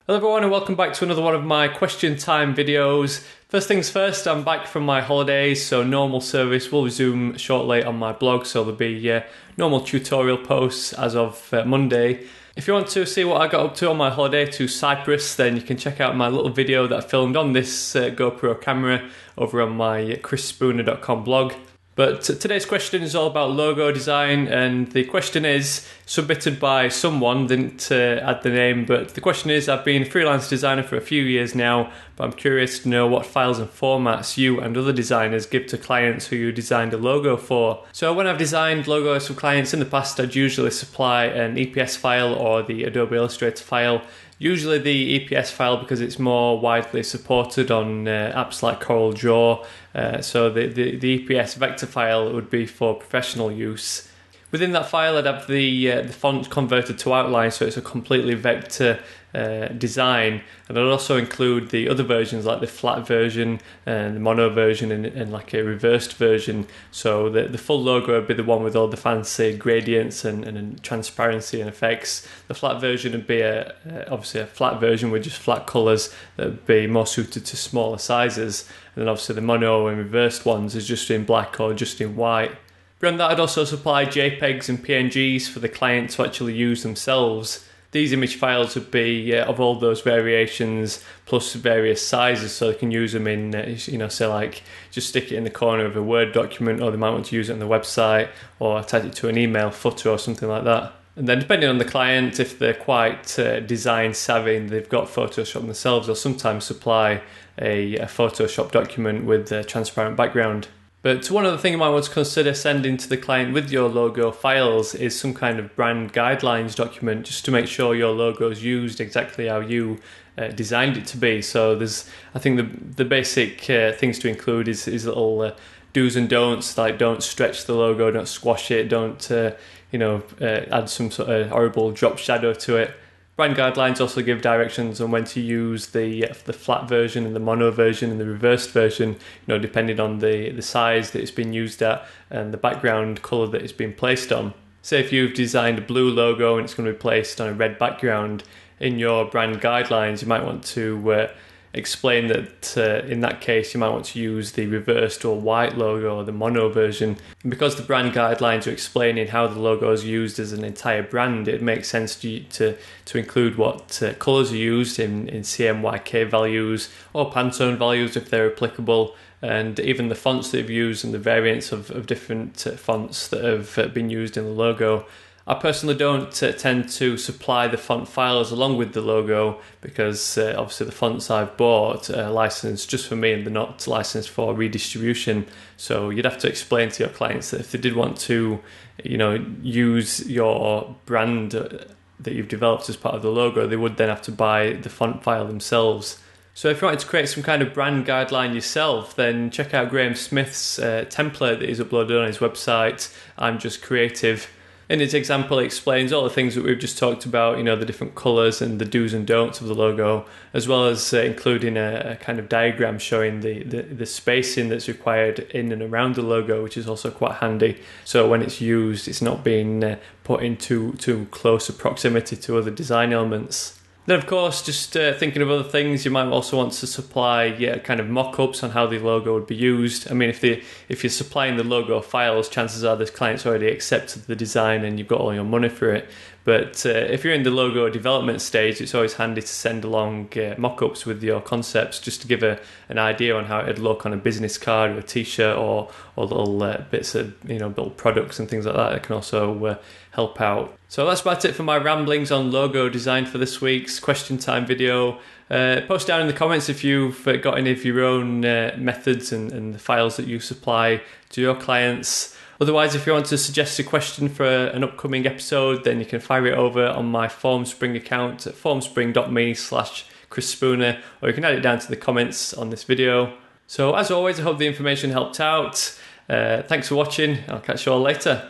Hello everyone and welcome back to another one of my question time videos. First things first, I'm back from my holidays, so normal service will resume shortly on my blog, so there'll be normal tutorial posts as of Monday. If you want to see what I got up to on my holiday to Cyprus, then you can check out my little video that I filmed on this GoPro camera over on my chrisspooner.com blog. But today's question is all about logo design, and the question is submitted by someone, didn't add the name, but the question is, I've been a freelance designer for a few years now, but I'm curious to know what files and formats you and other designers give to clients who you designed a logo for. So when I've designed logos for clients in the past, I'd usually supply an EPS file or the Adobe Illustrator file. Usually the EPS file because it's more widely supported on apps like CorelDRAW. So the EPS vector file would be for professional use. Within that file, I'd have the font converted to outline, so it's a completely vector design. And I'd also include the other versions like the flat version and the mono version and like a reversed version. So the full logo would be the one with all the fancy gradients and transparency and effects. The flat version would be obviously a flat version with just flat colours that would be more suited to smaller sizes. And then obviously the mono and reversed ones is just in black or just in white. Beyond that, I'd also supply JPEGs and PNGs for the client to actually use themselves. These image files would be of all those variations plus various sizes, so they can use them in, say like just stick it in the corner of a Word document, or they might want to use it on the website or attach it to an email footer or something like that. And then depending on the client, if they're quite design savvy and they've got Photoshop themselves, they'll sometimes supply a Photoshop document with a transparent background. But one other thing you might want to consider sending to the client with your logo files is some kind of brand guidelines document, just to make sure your logo is used exactly how you designed it to be. So I think the basic things to include is little do's and don'ts, like don't stretch the logo, don't squash it, don't add some sort of horrible drop shadow to it. Brand guidelines also give directions on when to use the flat version and the mono version and the reversed version, depending on the size that it's been used at and the background colour that it's been placed on. Say if you've designed a blue logo and it's going to be placed on a red background, in your brand guidelines you might want to explain that in that case you might want to use the reversed or white logo or the mono version. And because the brand guidelines are explaining how the logo is used as an entire brand, it makes sense to include what colours are used in CMYK values or Pantone values if they're applicable, and even the fonts that you've used and the variants of different fonts that have been used in the logo. I personally don't tend to supply the font files along with the logo because obviously the fonts I've bought are licensed just for me and they're not licensed for redistribution. So you'd have to explain to your clients that if they did want to, use your brand that you've developed as part of the logo, they would then have to buy the font file themselves. So if you wanted to create some kind of brand guideline yourself, then check out Graham Smith's template that he's uploaded on his website, I'm Just Creative. In his example, it explains all the things that we've just talked about, the different colours and the do's and don'ts of the logo, as well as including a kind of diagram showing the spacing that's required in and around the logo, which is also quite handy. So when it's used, it's not being put into too close a proximity to other design elements. Then of course, just thinking of other things, you might also want to supply kind of mock-ups on how the logo would be used. I mean, if you're supplying the logo files, chances are this client's already accepted the design and you've got all your money for it. But if you're in the logo development stage, it's always handy to send along mock-ups with your concepts just to give an idea on how it'd look on a business card or a t-shirt or little bits of little products and things like that. It can also help out. So that's about it for my ramblings on logo design for this week's question time video. Post down in the comments if you've got any of your own methods and the files that you supply to your clients. Otherwise, if you want to suggest a question for an upcoming episode, then you can fire it over on my Formspring account at formspring.me/chrisspooner, or you can add it down to the comments on this video. So as always, I hope the information helped out. Thanks for watching. I'll catch you all later.